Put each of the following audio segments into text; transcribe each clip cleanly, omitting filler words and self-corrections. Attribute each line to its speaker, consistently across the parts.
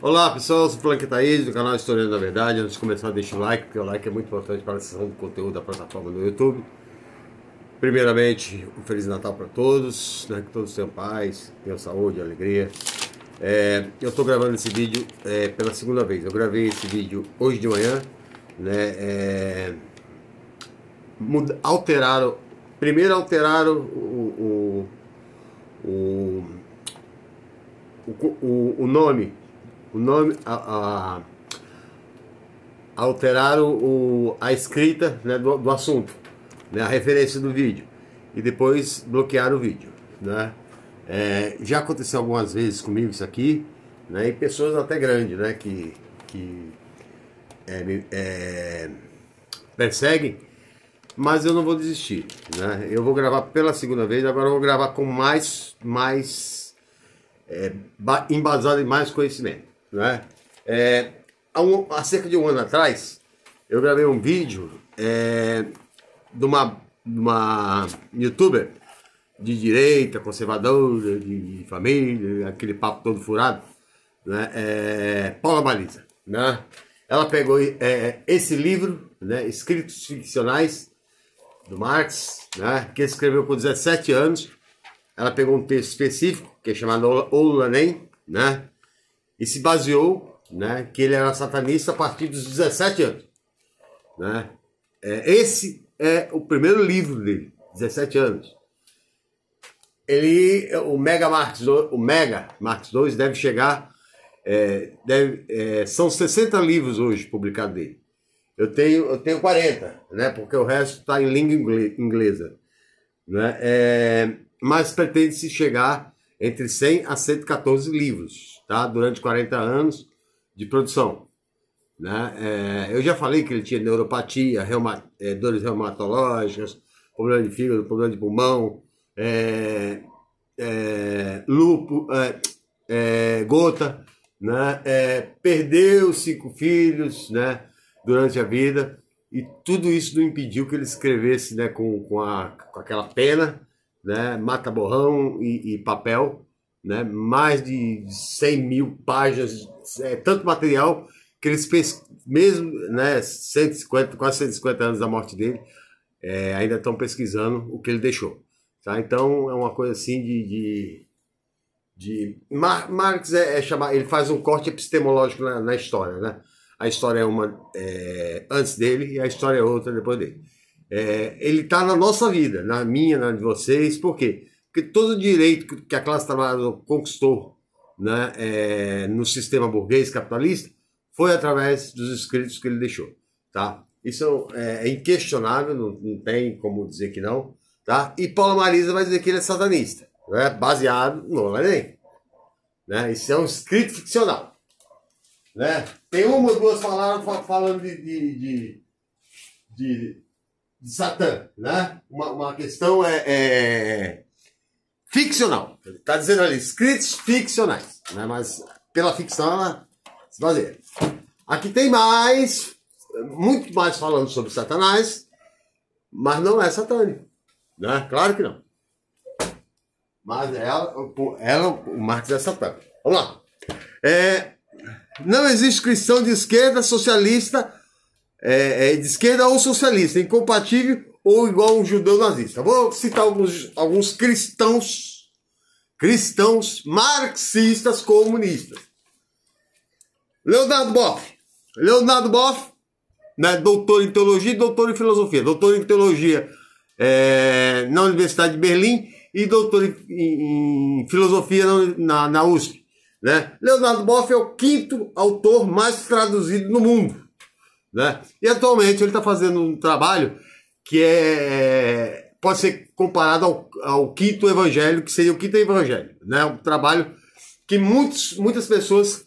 Speaker 1: Olá pessoal, eu sou o Frank Thaís do canal Historiando da Verdade. Antes de começar, deixa o like, porque o like é muito importante para a sessão do conteúdo da plataforma do YouTube. Primeiramente, um Feliz Natal para todos, né? Que todos tenham paz, tenham saúde, alegria. Eu estou gravando esse vídeo pela segunda vez. Eu gravei esse vídeo hoje de manhã, né? Primeiro alteraram o nome. Alteraram a escrita, né, do assunto, né, a referência do vídeo, e depois bloquearam o vídeo, né? Já aconteceu algumas vezes comigo isso aqui, né, e pessoas até grandes, né, que me perseguem, mas eu não vou desistir, né? Eu vou gravar pela segunda vez. Agora eu vou gravar com embasado em mais conhecimento, né? Há cerca de um ano atrás, eu gravei um vídeo de uma youtuber de direita, conservadora, de família, aquele papo todo furado, né? Paula Marisa, né? Ela pegou esse livro, né, Escritos Ficcionais, do Marx, né, que ele escreveu com 17 anos. Ela pegou um texto específico, que é chamado Oulanen, né, e se baseou, né, que ele era satanista a partir dos 17 anos. Né. Esse é o primeiro livro dele, 17 anos. O Mega Marx II deve chegar, são 60 livros hoje publicados dele. Eu tenho 40, né, porque o resto está em língua inglesa. Né. Mas pretende-se chegar entre 100 a 114 livros, tá? Durante 40 anos de produção. Né? Eu já falei que ele tinha neuropatia, dores reumatológicas, problema de fígado, problema de pulmão, lúpus, gota, né? Perdeu 5 filhos, né, durante a vida, e tudo isso não impediu que ele escrevesse, né, com aquela pena, né, mata-borrão e papel, né, mais de 100 mil páginas, tanto material que eles mesmo, né, 150, quase 150 anos da morte dele, ainda estão pesquisando o que ele deixou, tá? Então é uma coisa assim Marx ele faz um corte epistemológico na história, né? A história é uma antes dele e a história é outra depois dele. Ele está na nossa vida, na minha, na de vocês. Por quê? Porque todo o direito que a classe trabalhadora conquistou, né, no sistema burguês capitalista foi através dos escritos que ele deixou. Tá? Isso é inquestionável, não tem como dizer que não. Tá? E Paula Marisa vai dizer que ele é satanista, né, baseado no Lenin. Né? Isso é um escrito ficcional. Né? Tem uma ou duas falando de Satã, né? Uma questão ficcional. Ele está dizendo ali, escritos ficcionais, né? Mas pela ficção ela se baseia. Aqui tem muito mais falando sobre Satanás, mas não é satânico, né? Claro que não. Mas o Marx é satânico. Vamos lá. Não existe cristão de esquerda, socialista, de esquerda ou socialista, incompatível ou igual a um judeu nazista. Vou citar alguns cristãos marxistas comunistas. Leonardo Boff, né, doutor em teologia e doutor em filosofia. Doutor em teologia na Universidade de Berlim e doutor em filosofia na USP. Né? Leonardo Boff é o 5º autor mais traduzido no mundo. Né? E atualmente ele está fazendo um trabalho que pode ser comparado ao 5º evangelho, que seria o 5º evangelho. Né? Um trabalho que muitas pessoas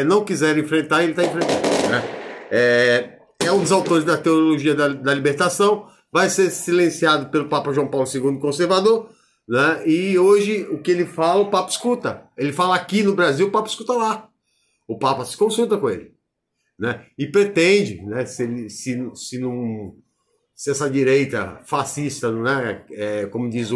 Speaker 1: não quiseram enfrentar, e ele está enfrentando. Né? É um dos autores da teologia da libertação, vai ser silenciado pelo Papa João Paulo II conservador. Né? E hoje o que ele fala, o Papa escuta. Ele fala aqui no Brasil, o Papa escuta lá. O Papa se consulta com ele. Né? E pretende, né, se essa direita fascista, né, como diz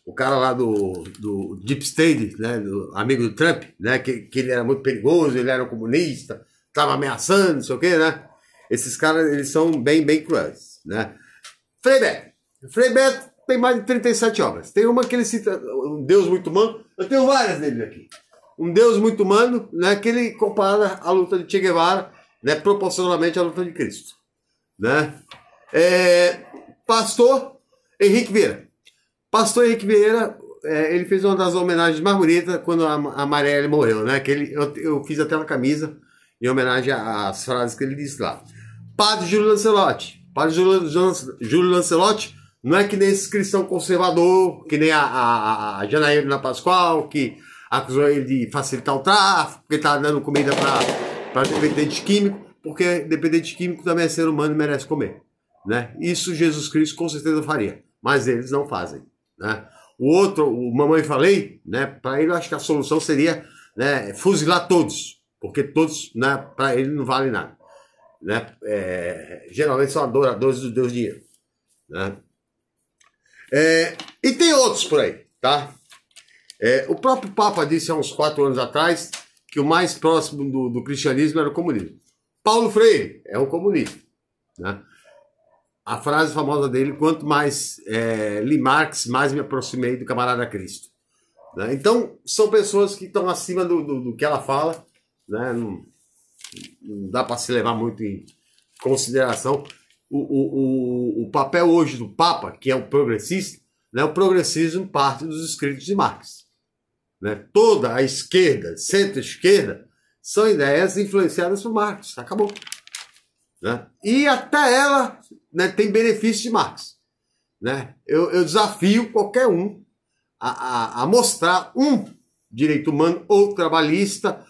Speaker 1: o cara lá do Deep State, né, do amigo do Trump, né, que ele era muito perigoso, ele era um comunista, estava ameaçando, não sei o quê, né? Esses caras, eles são bem cruéis, né? Frei Beto tem mais de 37 obras. Tem uma que ele cita, um Deus muito humano. Eu tenho várias dele aqui. Um Deus muito humano, né, que ele compara a luta de Che Guevara, né, proporcionalmente à luta de Cristo, né? Pastor Henrique Vieira. Pastor Henrique Vieira, ele fez uma das homenagens mais bonitas quando a Marielle morreu, né? Que eu fiz até uma camisa em homenagem às frases que ele disse lá. Padre Júlio Lancelotti. Padre Júlio Lancelotti não é que nem esse cristão conservador, que nem a Janaína Pascoal, que acusou ele de facilitar o tráfico, porque está dando comida para dependente químico, porque dependente químico também é ser humano e merece comer, né? Isso Jesus Cristo com certeza faria, mas eles não fazem, né? O outro, o Mamãe Falei, né? Para ele eu acho que a solução seria, né, fuzilar todos, porque todos, né, para ele não vale nada, né? Geralmente são adoradores do Deus dinheiro, né? E tem outros por aí, tá? O próprio Papa disse há uns 4 anos atrás que o mais próximo do cristianismo era o comunismo. Paulo Freire é um comunista, né? A frase famosa dele, quanto mais li Marx, mais me aproximei do camarada Cristo, né? Então, são pessoas que estão acima do que ela fala, né? Não dá para se levar muito em consideração. O papel hoje do Papa, que é um progressista, né? O progressismo parte dos escritos de Marx, né? Toda a esquerda, centro-esquerda, são ideias influenciadas por Marx. Acabou, né? E até ela, né, tem benefício de Marx, né? Eu desafio qualquer um a mostrar um direito humano ou trabalhista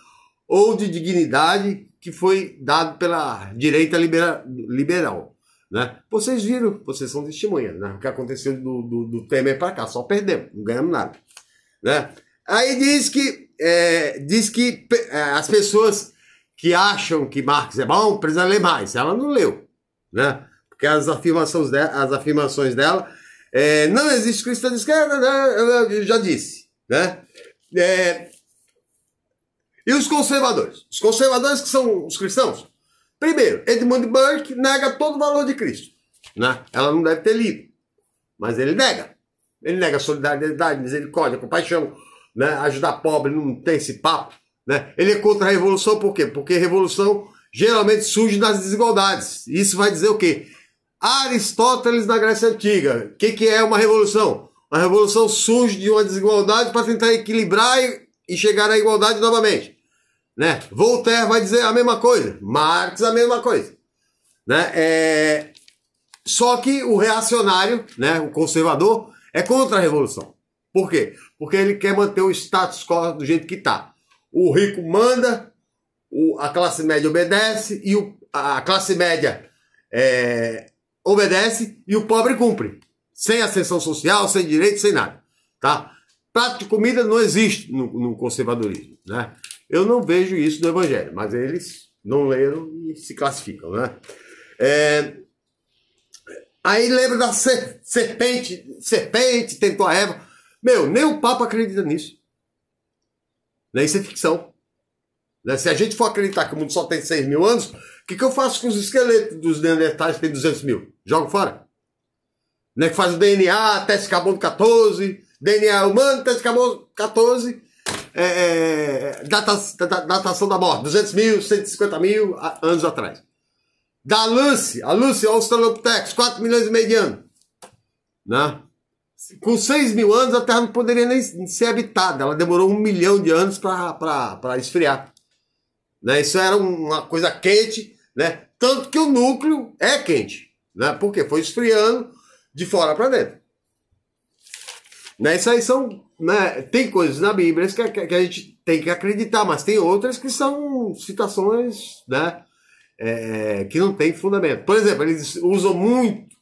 Speaker 1: ou de dignidade que foi dado pela direita liberal, né? Vocês viram, vocês são testemunhas, né? O que aconteceu do Temer para cá, só perdemos, não ganhamos nada, né? Aí diz que as pessoas que acham que Marx é bom precisam ler mais. Ela não leu, né? Porque as afirmações dela, não existe cristão de esquerda, né? Eu já disse, né? E os conservadores? Os conservadores que são os cristãos? Primeiro, Edmund Burke nega todo o valor de Cristo, né? Ela não deve ter lido, mas ele nega. Ele nega solidariedade, misericórdia, compaixão, né? Ajudar pobre, não tem esse papo, né? Ele é contra a revolução, por quê? Porque a revolução geralmente surge das desigualdades. Isso vai dizer o quê? Aristóteles na Grécia Antiga. O que é uma revolução? A revolução surge de uma desigualdade para tentar equilibrar e chegar à igualdade novamente, né? Voltaire vai dizer a mesma coisa, Marx a mesma coisa, né? Só que o reacionário, né, o conservador, é contra a revolução. Por quê? Porque ele quer manter o status quo do jeito que está. O rico manda, a classe média obedece, e a classe média obedece e o pobre cumpre. Sem ascensão social, sem direito, sem nada, tá? Prato de comida não existe no conservadorismo, né? Eu não vejo isso no Evangelho, mas eles não leram e se classificam, né? Aí lembra da serpente tentou a Eva. Meu, nem o Papa acredita nisso. Né? Isso é ficção. Né? Se a gente for acreditar que o mundo só tem 6 mil anos, o que eu faço com os esqueletos dos neandertais que tem 200 mil? Jogo fora. Né? Que faz o DNA, teste carbono 14, DNA humano, teste carbono 14, datação da morte, 200 mil, 150 mil anos atrás. Da Lucy, a Australopithecus, 4 milhões e meio de anos. Né? Com 6 mil anos a Terra não poderia nem ser habitada, ela demorou 1 milhão de anos para esfriar. Né? Isso era uma coisa quente, né? Tanto que o núcleo é quente, né? Porque foi esfriando de fora para dentro. Né? Isso aí são, né? Tem coisas na Bíblia que a gente tem que acreditar, mas tem outras que são citações, né? Que não tem fundamento. Por exemplo, eles usam muito,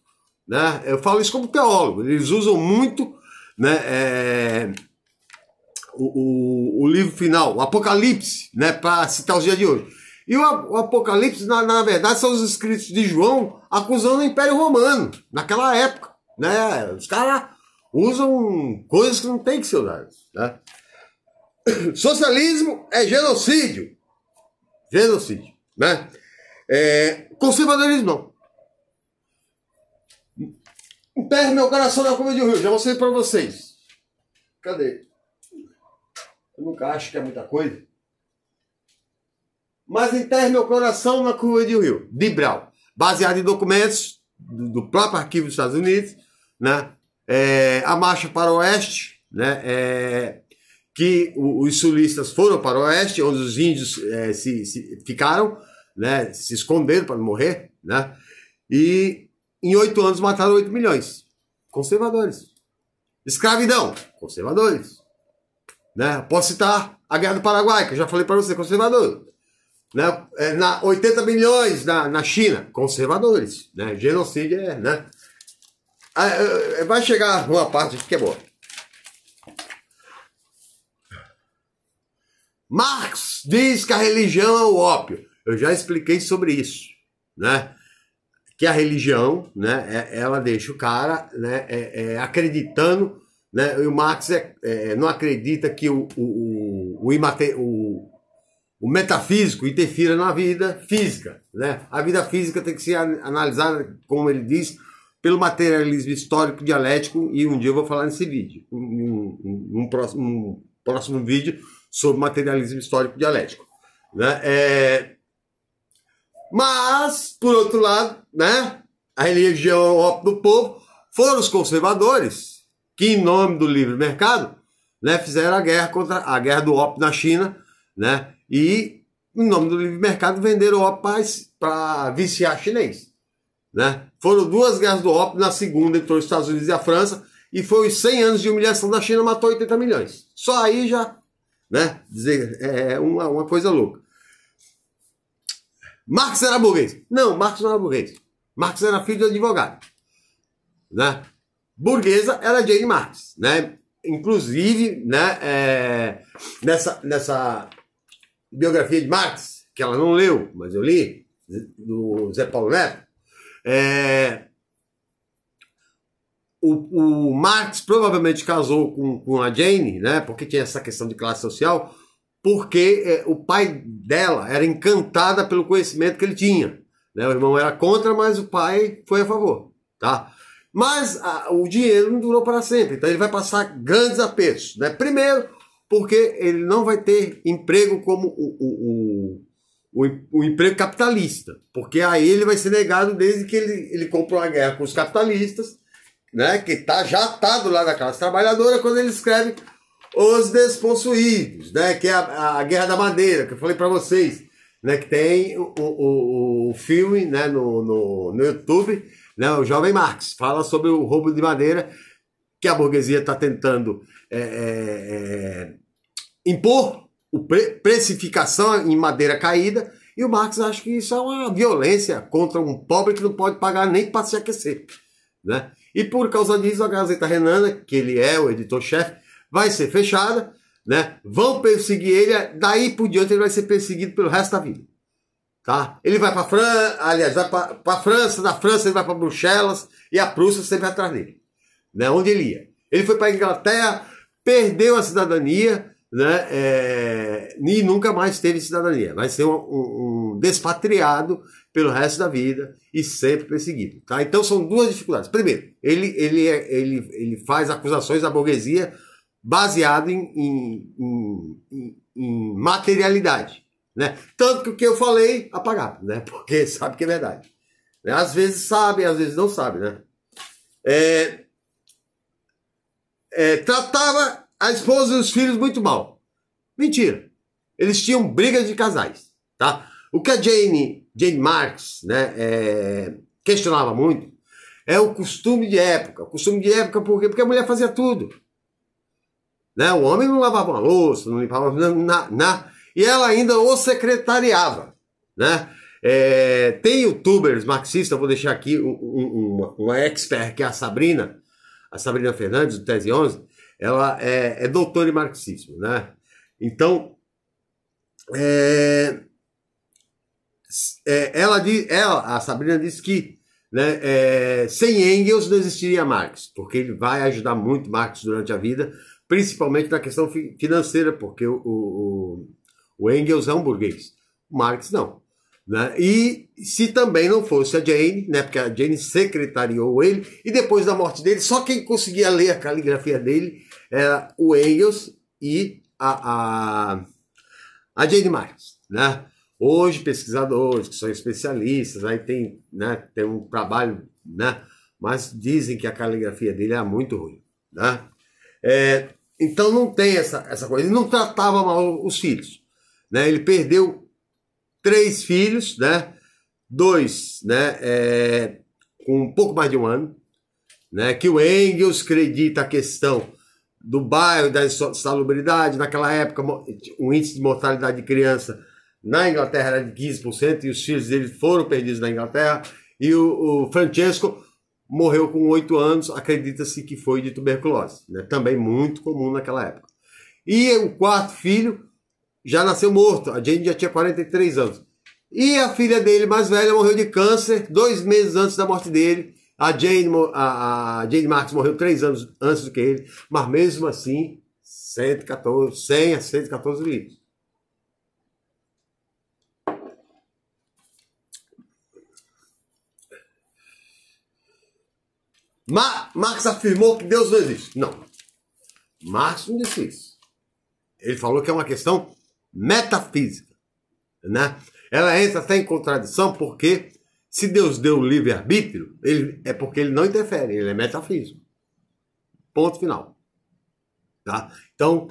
Speaker 1: né? Eu falo isso como teólogo, eles usam muito, né? O livro final, o Apocalipse, né? Para citar os dias de hoje. E o Apocalipse, na verdade, são os escritos de João acusando o Império Romano, naquela época, né? Os caras, usam coisas que não tem que ser usadas, né? Socialismo é genocídio. Genocídio, né? Conservadorismo não. Enterre meu coração na curva de rio. Já mostrei para vocês. Cadê? Eu nunca acho que é muita coisa. Mas enterre meu coração na curva de rio. De Brau. Baseado em documentos do próprio arquivo dos Estados Unidos, né? A marcha para o oeste, né? Que os sulistas foram para o oeste, onde os índios se ficaram, né? Se esconderam para não morrer, né? E em 8 anos mataram 8 milhões. Conservadores. Escravidão. Conservadores. Né? Posso citar a Guerra do Paraguai, que eu já falei para você, conservador. Né? 80 milhões na China. Conservadores. Né? Genocídio né? Vai chegar uma parte aqui que é boa. Marx diz que a religião é o ópio. Eu já expliquei sobre isso, né? Que a religião, né, ela deixa o cara, né, acreditando, né? E o Marx não acredita que o metafísico interfira na vida física, né? A vida física tem que ser analisada, como ele diz, pelo materialismo histórico dialético, e um dia eu vou falar nesse vídeo, um próximo vídeo sobre materialismo histórico dialético, né? Mas, por outro lado, né, a religião é o ópio do povo, foram os conservadores que, em nome do livre mercado, né, fizeram a guerra do ópio na China, né, e, em nome do livre mercado, venderam ópio para viciar chinês. Né? Foram 2 guerras do ópio, na segunda entre os Estados Unidos e a França, e foi os 100 anos de humilhação da China, matou 80 milhões. Só aí já, né, dizer, uma coisa louca. Marx era burguês? Não, Marx não era burguês. Marx era filho de advogado. Né? Burguesa era Jane Marx. Né? Inclusive, né, nessa biografia de Marx, que ela não leu, mas eu li, do Zé Paulo Neto, o Marx provavelmente casou com a Jane, né, porque tinha essa questão de classe social, porque o pai dela era encantado pelo conhecimento que ele tinha. Né? O irmão era contra, mas o pai foi a favor. Tá? Mas o dinheiro não durou para sempre, então ele vai passar grandes apertos. Né? Primeiro, porque ele não vai ter emprego como o emprego capitalista, porque aí ele vai ser negado desde que ele comprou a guerra com os capitalistas, né? Que já está do lado da classe trabalhadora, quando ele escreve Os Despossuídos, né? Que é a Guerra da Madeira, que eu falei para vocês, né? Que tem o filme, né? no YouTube, né? O Jovem Marx fala sobre o roubo de madeira que a burguesia está tentando impor, precificação em madeira caída, e o Marx acha que isso é uma violência contra um pobre que não pode pagar nem para se aquecer. Né? E por causa disso, a Gazeta Renana, que ele é o editor-chefe, vai ser fechada, né? Vão perseguir ele, daí por diante ele vai ser perseguido pelo resto da vida. Tá? Ele vai para a França, aliás, vai para a França, da França ele vai para Bruxelas, e a Prússia sempre atrás dele, né? Onde ele ia. Ele foi para a Inglaterra, perdeu a cidadania, né? E nunca mais teve cidadania. Vai ser um despatriado pelo resto da vida e sempre perseguido. Tá? Então são 2 dificuldades. Primeiro, ele faz acusações à burguesia baseado em materialidade. Né? Tanto que o que eu falei, apagado, né? Porque sabe que é verdade. Né? Às vezes sabe, às vezes não sabe. Né? Tratava a esposa e os filhos muito mal. Mentira. Eles tinham brigas de casais. Tá? O que a Jane Marx, né, questionava muito é o costume de época. O costume de época por quê? Porque a mulher fazia tudo. Né? O homem não lavava uma louça, não limpava nada. E ela ainda o secretariava. Né? Tem youtubers marxistas, vou deixar aqui uma expert, que é a Sabrina Fernandes, do Tese 11. Ela é doutora em marxismo. Né? Então, a Sabrina disse que, né? Sem Engels não existiria Marx, porque ele vai ajudar muito Marx durante a vida, principalmente na questão financeira, porque o Engels é um burguês, o Marx não. Né? E se também não fosse a Jane, né? Porque a Jane secretariou ele, e depois da morte dele, só quem conseguia ler a caligrafia dele era o Engels e a Jane Marx. Né? Hoje, pesquisadores que são especialistas, aí tem, né, tem um trabalho, né, mas dizem que a caligrafia dele é muito ruim. Né? Então não tem essa coisa. Ele não tratava mal os filhos. Né? Ele perdeu 3 filhos, né? 2, né? Com um pouco mais de 1 ano, né? Que o Engels acredita a questão do bairro, da insalubridade. Naquela época, o índice de mortalidade de criança na Inglaterra era de 15%, e os filhos dele foram perdidos na Inglaterra, e o Francesco morreu com 8 anos, acredita-se que foi de tuberculose, né? Também muito comum naquela época. E o 4º filho já nasceu morto, a Jane já tinha 43 anos. E a filha dele, mais velha, morreu de câncer 2 meses antes da morte dele. A Jane Marx morreu 3 anos antes do que ele, mas mesmo assim, 100 a 114 livros. Marx afirmou que Deus não existe. Não. Marx não disse isso. Ele falou que é uma questão metafísica, né? Ela entra até em contradição, porque se Deus deu o livre-arbítrio, é porque ele não interfere, ele é metafísico. Ponto final. Tá? Então,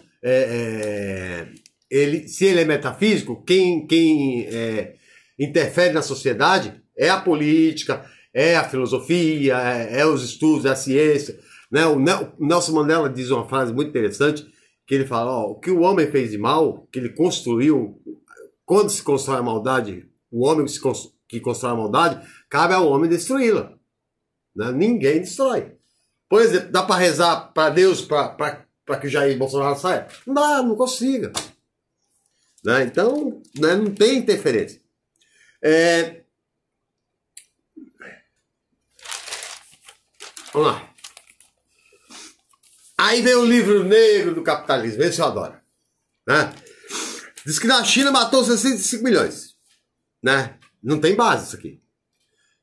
Speaker 1: se ele é metafísico, quem interfere na sociedade é a política, é a filosofia, é os estudos, é a ciência. Né? O Nelson Mandela diz uma frase muito interessante, que ele fala, ó, o que o homem fez de mal, que ele construiu, quando se constrói a maldade, o homem que constrói a maldade, cabe ao homem destruí-la. Né? Ninguém destrói. Por exemplo, dá para rezar para Deus para que o Jair Bolsonaro saia? Não dá, não consiga. Né? Então, né, não tem interferência. Vamos lá. Aí vem o livro negro do capitalismo, esse eu adoro. Né? Diz que na China matou 65 milhões. Né? Não tem base isso aqui.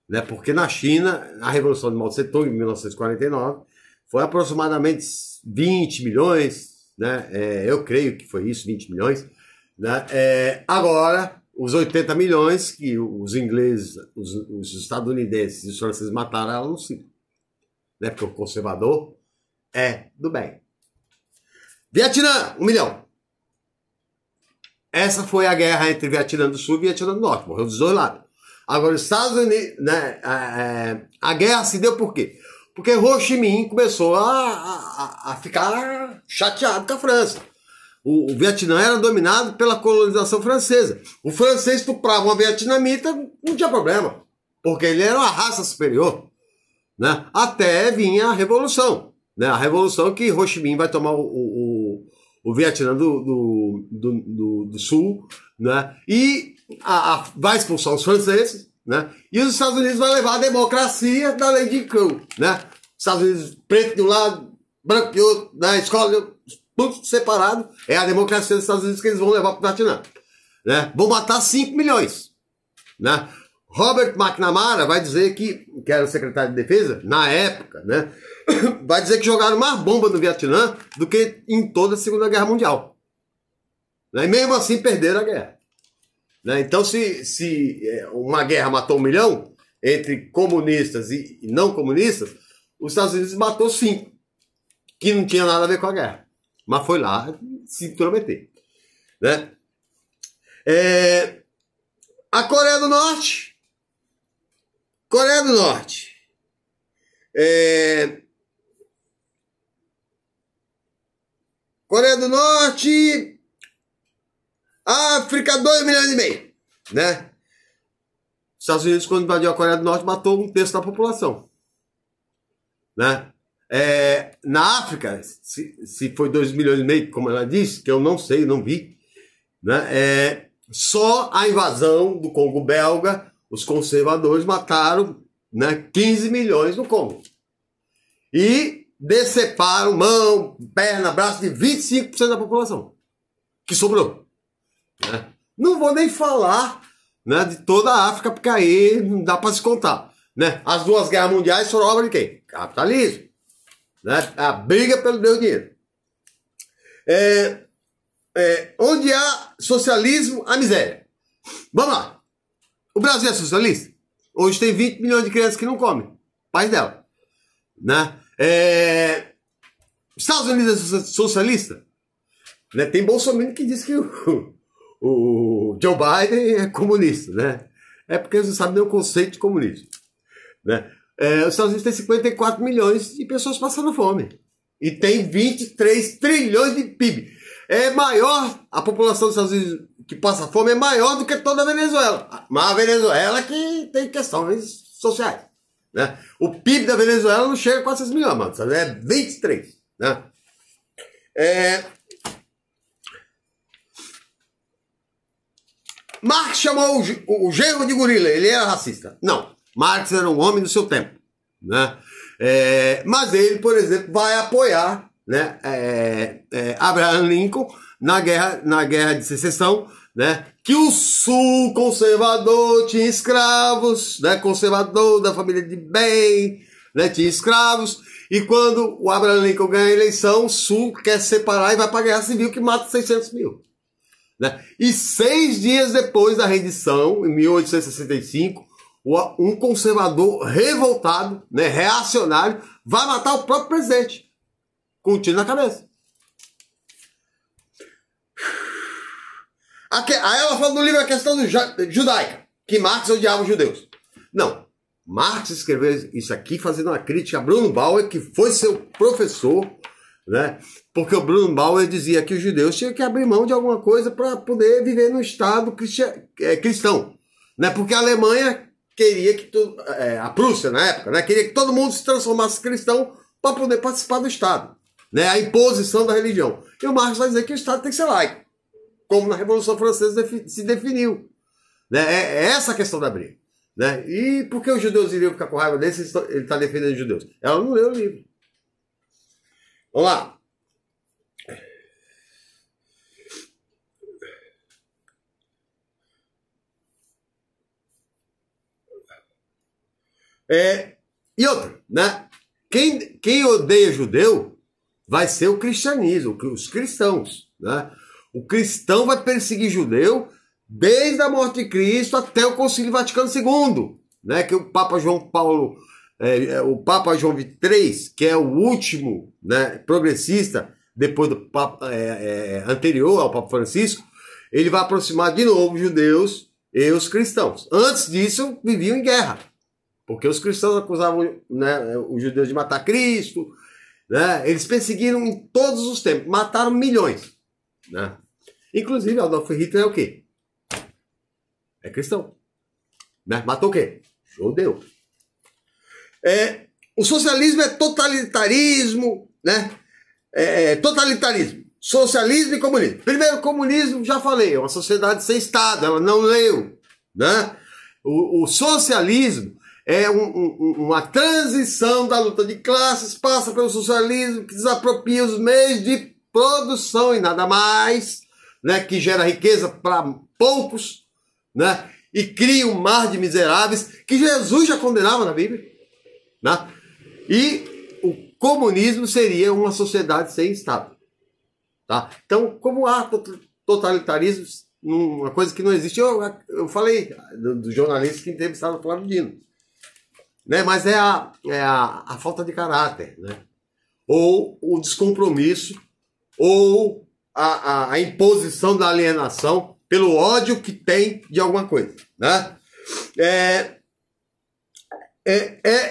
Speaker 1: Né? Porque na China, a Revolução de Mao Tse-tung, em 1949, foi aproximadamente 20 milhões. Né? Eu creio que foi isso, 20 milhões. Né? Agora, os 80 milhões que os ingleses, os estadunidenses e os franceses mataram, ela não se. Né? Porque o conservador é do bem. Vietnã, 1 milhão. Essa foi a guerra entre Vietnã do Sul e Vietnã do Norte. Morreu dos 2 lados. Agora, os Estados Unidos, né, a guerra se deu por quê? Porque Ho Chi Minh começou a ficar chateado com a França. O Vietnã era dominado pela colonização francesa. O francês estuprava uma vietnamita, não tinha problema. Porque ele era uma raça superior. Né? Até vinha a Revolução. Né? A Revolução que Ho Chi Minh vai tomar o Vietnã do Sul, né? E vai expulsar os franceses, né? E os Estados Unidos vai levar a democracia da lei de Crow, né? Os Estados Unidos preto de um lado, branco de outro, na escola, tudo separado. É a democracia dos Estados Unidos que eles vão levar para o Vietnã. Né? Vão matar 5 milhões. Né? Robert McNamara vai dizer que era o secretário de defesa, na época, né? Vai dizer que jogaram mais bomba no Vietnã do que em toda a Segunda Guerra Mundial. Né? E mesmo assim perderam a guerra. Né? Então, se uma guerra matou 1 milhão, entre comunistas e não comunistas, os Estados Unidos matou 5, que não tinha nada a ver com a guerra. Mas foi lá se intrometer. Né? A Coreia do Norte. Coreia do Norte. Coreia do Norte. África, 2,5 milhões. Né? Os Estados Unidos, quando invadiu a Coreia do Norte, matou 1/3 da população. Né? Na África, se foi 2,5 milhões, como ela disse, que eu não sei, não vi, né? Só a invasão do Congo belga, os conservadores mataram né, 15 milhões no Congo. E deceparam mão, perna, braço de 25% da população que sobrou. Né? Não vou nem falar, né, de toda a África, porque aí não dá para se contar. Né? As duas guerras mundiais foram obra de quem? Capitalismo. Né? A briga pelo meu dinheiro. Onde há socialismo, há miséria. Vamos lá. O Brasil é socialista? Hoje tem 20 milhões de crianças que não comem. Pais dela. Né? Estados Unidos é socialista? Né? Tem Bolsonaro que diz que o Joe Biden é comunista. Né? É porque eles não sabem nem o conceito de comunismo. Né? Os Estados Unidos tem 54 milhões de pessoas passando fome. E tem 23 trilhões de PIB. É maior, a população dos Estados Unidos que passa fome é maior do que toda a Venezuela. Mas a Venezuela que tem questões sociais. Né? O PIB da Venezuela não chega a 400 milhões, mano. Sabe? É 23. Né? Marx chamou o genro de gorila, ele era racista. Não, Marx era um homem do seu tempo. Né? Mas ele, por exemplo, vai apoiar, né, Abraham Lincoln na guerra de secessão, né, que o sul conservador tinha escravos, né, conservador da família de bem, né, tinha escravos, e quando o Abraham Lincoln ganha a eleição, o sul quer separar e vai para a guerra civil que mata 600 mil. Né? E 6 dias depois da rendição, em 1865, um conservador revoltado, né, reacionário, vai matar o próprio presidente com um tiro na cabeça. Aí ela fala no livro a questão judaica, que Marx odiava os judeus. Não, Marx escreveu isso aqui fazendo uma crítica a Bruno Bauer, que foi seu professor, né, porque o Bruno Bauer dizia que os judeus tinham que abrir mão de alguma coisa para poder viver no Estado cristão. Né, porque a Alemanha queria que a Prússia, na época, né, queria que todo mundo se transformasse cristão para poder participar do Estado. Né, a imposição da religião. E o Marx vai dizer que o Estado tem que ser laico, como na Revolução Francesa se definiu. Né, é essa a questão da briga. Né, e por que os judeus iriam ficar com raiva desse? Ele está defendendo os judeus. Ela não leu o livro. Vamos lá. E outra, né? Quem odeia judeu vai ser o cristianismo, os cristãos. Né? O cristão vai perseguir judeu desde a morte de Cristo até o Concílio Vaticano II, né? Que o Papa João Paulo, o Papa João XXIII, que é o último, né, progressista, depois do Papa anterior ao Papa Francisco, ele vai aproximar de novo os judeus e os cristãos. Antes disso, viviam em guerra. Porque os cristãos acusavam, né, os judeus de matar Cristo. Né? Eles perseguiram em todos os tempos. Mataram milhões. Né? Inclusive, Adolf Hitler é o quê? É cristão. Né? Matou o quê? Judeu. O socialismo é totalitarismo. Né? Totalitarismo. Socialismo e comunismo. Primeiro, o comunismo, já falei, é uma sociedade sem Estado. Ela não leu. Né? O socialismo é uma transição da luta de classes, passa pelo socialismo, que desapropria os meios de produção e nada mais, né, que gera riqueza para poucos, né, e cria um mar de miseráveis, que Jesus já condenava na Bíblia. Né? E o comunismo seria uma sociedade sem Estado. Tá? Então, como há totalitarismo, uma coisa que não existe, eu falei do jornalista que entrevistava o Flávio Dino. Né? Mas é a falta de caráter, né? Ou o descompromisso, ou a imposição da alienação pelo ódio que tem de alguma coisa. Né?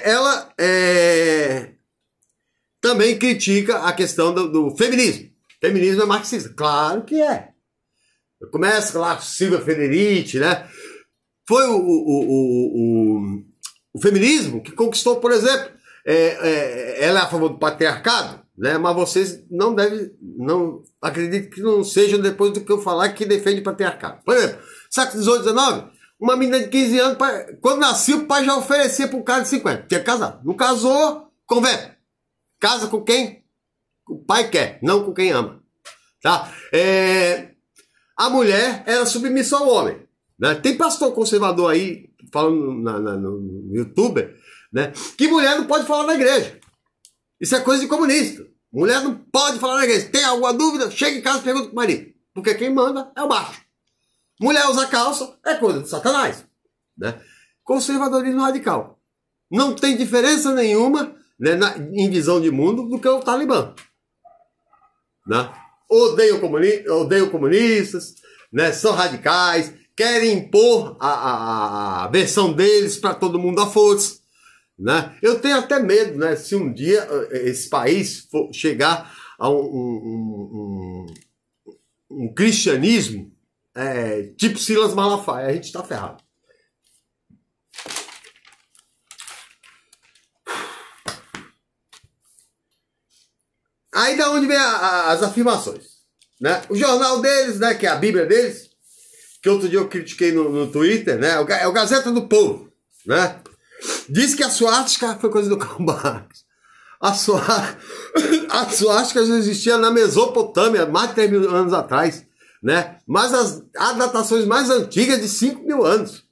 Speaker 1: Ela também critica a questão do feminismo. Feminismo é marxista. Claro que é. Começa lá com Silvia Federici, né? Foi o feminismo que conquistou, por exemplo, ela é a favor do patriarcado, né? Mas vocês não acreditem que não sejam depois do que eu falar que defende o patriarcado. Por exemplo, século XVIII, XIX, Uma menina de 15 anos, quando nasceu, o pai já oferecia para um cara de 50. Tinha casado. Não casou, converte. Casa com quem o pai quer, não com quem ama. Tá? A mulher era submissa ao homem. Né? Tem pastor conservador aí, falando no YouTube, né? Que mulher não pode falar na igreja. Isso é coisa de comunista. Mulher não pode falar na igreja. Tem alguma dúvida? Chega em casa e pergunta pro marido. Porque quem manda é o macho. Mulher usa calça, é coisa de Satanás. Né? Conservadorismo radical. Não tem diferença nenhuma, né, em visão de mundo do que o Talibã. Né? Odeiam comunistas, né, são radicais, querem impor a versão deles para todo mundo à força. Né? Eu tenho até medo, né, se um dia esse país for chegar a um cristianismo tipo Silas Malafaia, a gente está ferrado. Aí da onde vem as afirmações? Né? O jornal deles, né, que é a Bíblia deles, que outro dia eu critiquei no Twitter, né, é o Gazeta do Povo, né? Diz que a suástica foi coisa do Karl Marx. A suástica já existia na Mesopotâmia, mais de 3 mil anos atrás. Né? Mas há datações mais antigas de 5 mil anos.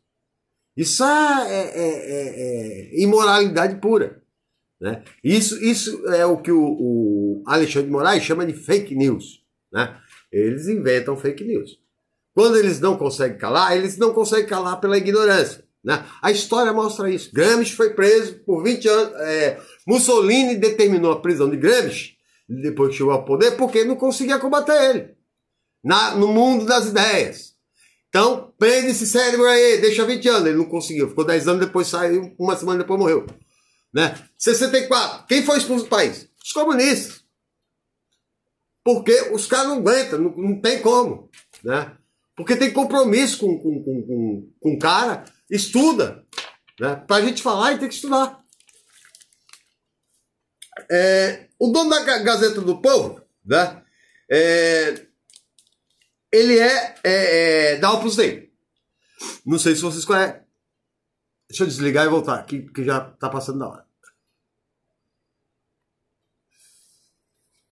Speaker 1: Isso é imoralidade pura. Né? Isso é o que o Alexandre de Moraes chama de fake news. Né? Eles inventam fake news. Quando eles não conseguem calar pela ignorância. Né? A história mostra isso. Gramsci foi preso por 20 anos. Mussolini determinou a prisão de Gramsci depois que chegou ao poder porque não conseguia combater ele. No mundo das ideias. Então, prende esse cérebro aí, deixa 20 anos. Ele não conseguiu, ficou 10 anos, depois saiu, uma semana depois morreu. Né? 64, quem foi expulso do país? Os comunistas. Porque os caras não aguentam, não tem como. Né? Porque tem compromisso com o cara, estuda. Né? Pra gente falar, ele tem que estudar. O dono da Gazeta do Povo, né? Ele da Opus Dei. Não sei se vocês conhecem. Deixa eu desligar e voltar aqui, porque já tá passando da hora.